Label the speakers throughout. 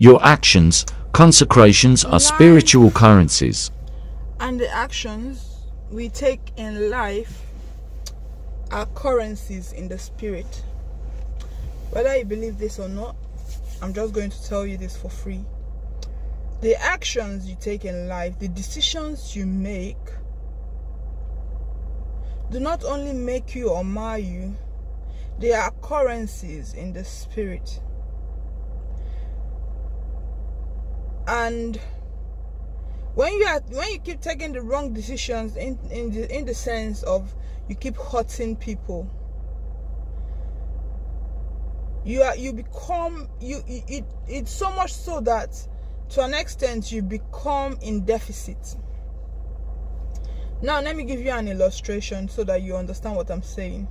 Speaker 1: Your actions, consecrations are spiritual currencies.
Speaker 2: And the actions we take in life are currencies in the spirit. Whether you believe this or not, I'm just going to tell you this for free. The actions you take in life, the decisions you make, do not only make you or mar you, they are currencies in the spirit. And when you keep taking the wrong decisions in the sense of you keep hurting people, it's so much so that to an extent you become in deficit. Now let me give you an illustration so that you understand what I'm saying.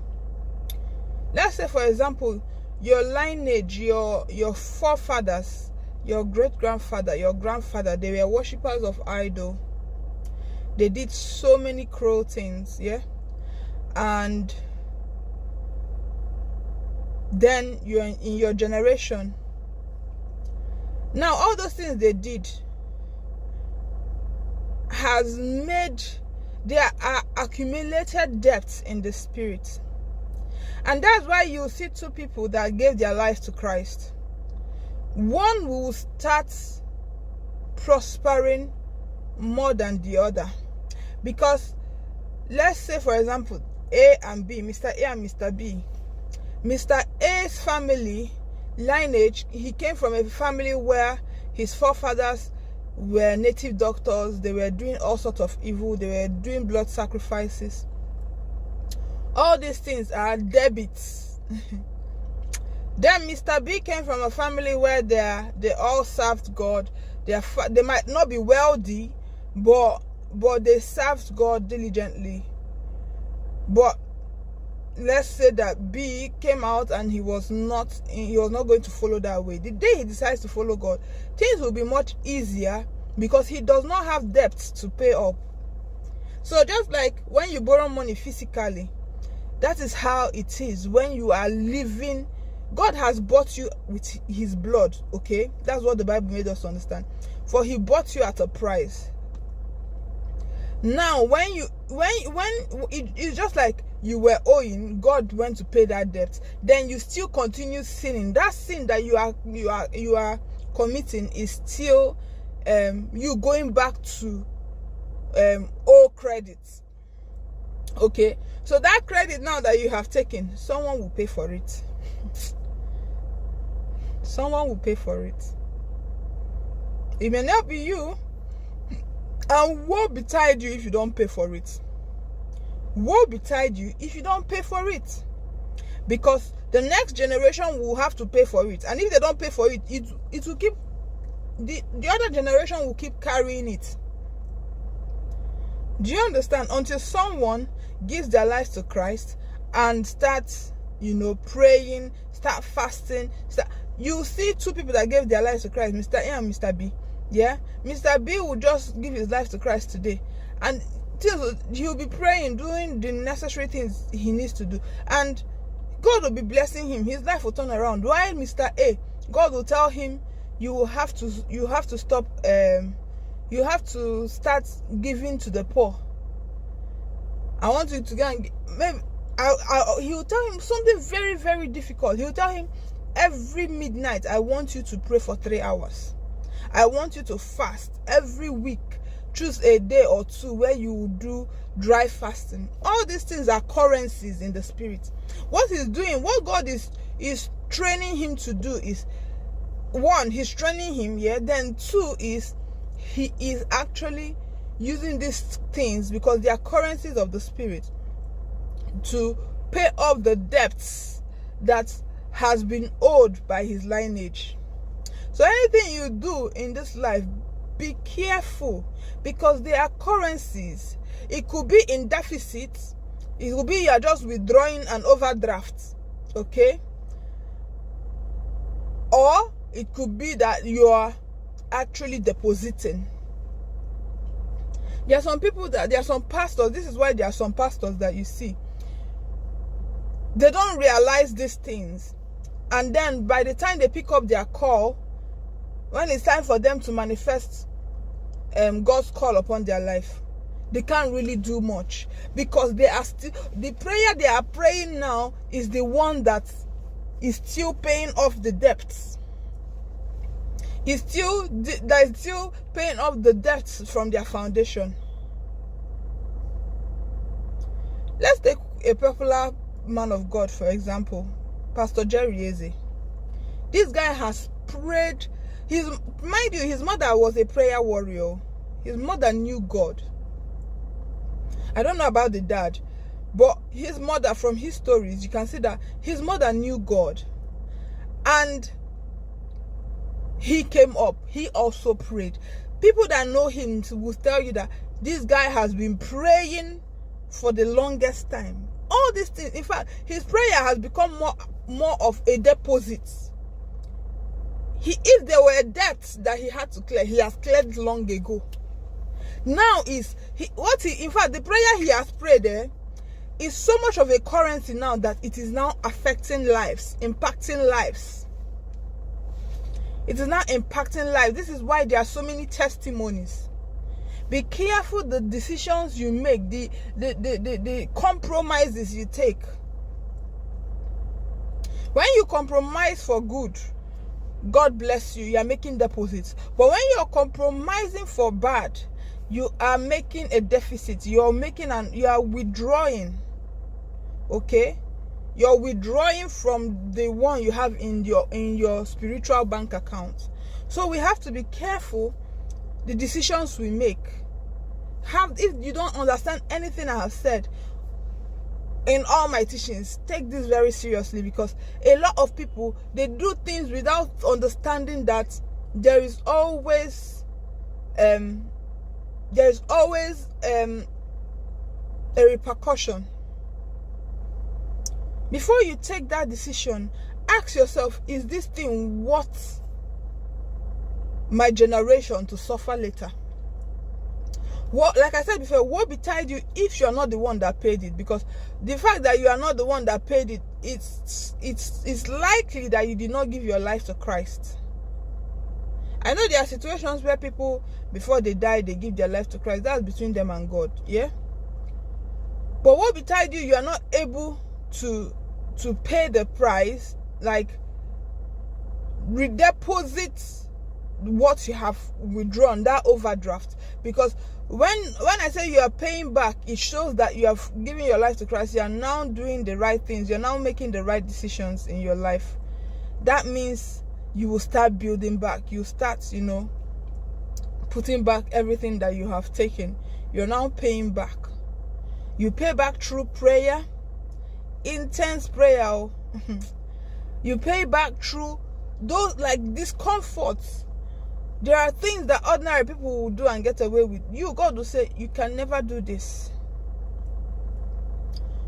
Speaker 2: Let's say, for example, your lineage, your forefathers, your great-grandfather, your grandfather, they were worshippers of idol. They did so many cruel things, yeah? And then you're in your generation. Now, all those things they did has made there are accumulated debts in the spirit. And that's why you see two people that gave their lives to Christ. One will start prospering more than the other. Because let's say, for example, A and B, Mr. A and Mr. B. Mr. A's family lineage, he came from a family where his forefathers were native doctors. They were doing all sorts of evil. They were doing blood sacrifices. All these things are debits. Then Mr. B came from a family where they all served God. They might not be wealthy, but they served God diligently. But let's say that B came out and he was not going to follow that way. The day he decides to follow God, things will be much easier because he does not have debts to pay up. So just like when you borrow money physically, that is how it is when you are living. God has bought you with his blood, okay? That's what the Bible made us understand. For he bought you at a price. Now, when it's just like you were owing, God went to pay that debt. Then you still continue sinning. That sin that you are committing is still you going back to old credits. Okay, so that credit now that you have taken, someone will pay for it. Someone will pay for it. It may not be you. And woe betide you if you don't pay for it. Woe betide you if you don't pay for it. Because the next generation will have to pay for it. And if they don't pay for it, it will keep, the other generation will keep carrying it. Do you understand? Until someone gives their lives to Christ and starts, praying, start fasting, you see two people that gave their lives to Christ, Mr. A and Mr. B. Yeah, Mr. B will just give his life to Christ today, and he'll be praying, doing the necessary things he needs to do, and God will be blessing him. His life will turn around. While Mr. A, God will tell him, you have to stop. You have to start giving to the poor. I want you to go and maybe he will tell him something very, very difficult. He will tell him, every midnight, I want you to pray for 3 hours. I want you to fast every week. Choose a day or two where you will do dry fasting. All these things are currencies in the spirit. What he's doing, what God is training him to do is, one, he's training him, yeah. Then two is he is actually using these things, because they are currencies of the spirit, to pay off the debts that has been owed by his lineage. So anything you do in this life, be careful, because they are currencies. It could be in deficit. It could be you are just withdrawing an overdraft, okay? Or it could be that you are actually depositing. There are some pastors, this is why there are some pastors that you see, they don't realize these things. And then by the time they pick up their call, when it's time for them to manifest God's call upon their life, they can't really do much, because they are still, the prayer they are praying now is the one that is still paying off the debts. Is still paying off the debts from their foundation. Let's take a popular man of God, for example, Pastor Jerry Eze. This guy has prayed. Mind you, his mother was a prayer warrior. His mother knew God. I don't know about the dad, but his mother, from his stories, you can see that his mother knew God. And he came up. He also prayed. People that know him will tell you that this guy has been praying for the longest time. All these things, in fact, his prayer has become more of a deposit. If there were debts that he had to clear, he has cleared long ago. Now in fact, the prayer he has prayed there is so much of a currency now that it is now affecting lives, impacting lives. It is now impacting lives. This is why there are so many testimonies. Be careful the decisions you make, the compromises you take. When you compromise for good, God bless you, you are making deposits. But when you're compromising for bad, you are making a deficit. You are withdrawing. Okay? You're withdrawing from the one you have in your spiritual bank account. So we have to be careful the decisions we make. If you don't understand anything I have said in all my teachings, take this very seriously, because a lot of people, they do things without understanding that there is always a repercussion. Before you take that decision, ask yourself, is this thing worth my generation to suffer later? Like I said before, what betide you if you're not the one that paid it? Because the fact that you are not the one that paid it, it's likely that you did not give your life to Christ. I know there are situations where people, before they die, they give their life to Christ. That's between them and God, yeah? But what betide you are not able to pay the price, like redeposit what you have withdrawn, that overdraft. Because when I say you are paying back, it shows that you have given your life to Christ. You are now doing the right things. You're now making the right decisions in your life. That means you will start building back. You start, putting back everything that you have taken. You're now paying back. You pay back through prayer, intense prayer. You pay back through those like discomforts. There are things that ordinary people will do and get away with. God will say, you can never do this.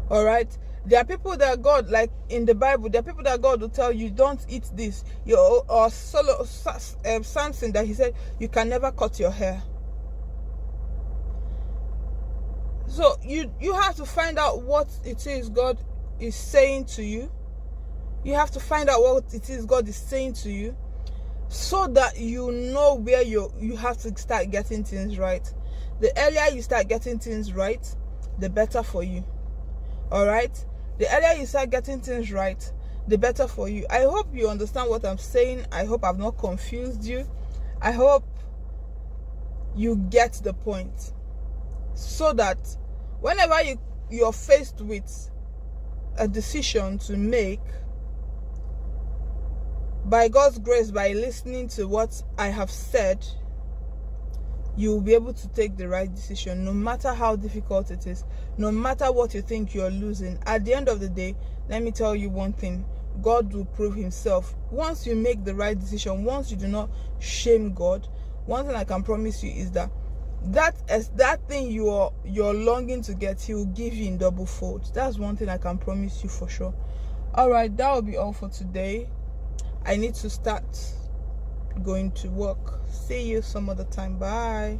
Speaker 2: All right? There are people that God, like in the Bible, there are people that God will tell you, don't eat this. Samson, that he said, you can never cut your hair. So you have to find out what it is God is saying to you. You have to find out what it is God is saying to you, so that you know where you have to start getting things right. The earlier you start getting things right, the better for you. All right? The earlier you start getting things right, the better for you. I hope you understand what I'm saying. I hope I've not confused you. I hope you get the point, so that whenever you're faced with a decision to make, by God's grace, by listening to what I have said, you will be able to take the right decision, no matter how difficult it is, no matter what you think you're losing. At the end of the day, let me tell you one thing: God will prove himself. Once you make the right decision, once you do not shame God, one thing I can promise you is that thing you're longing to get, he will give you in double fold. That's one thing I can promise you for sure. All right, that will be all for today. I need to start going to work. See you some other time. Bye.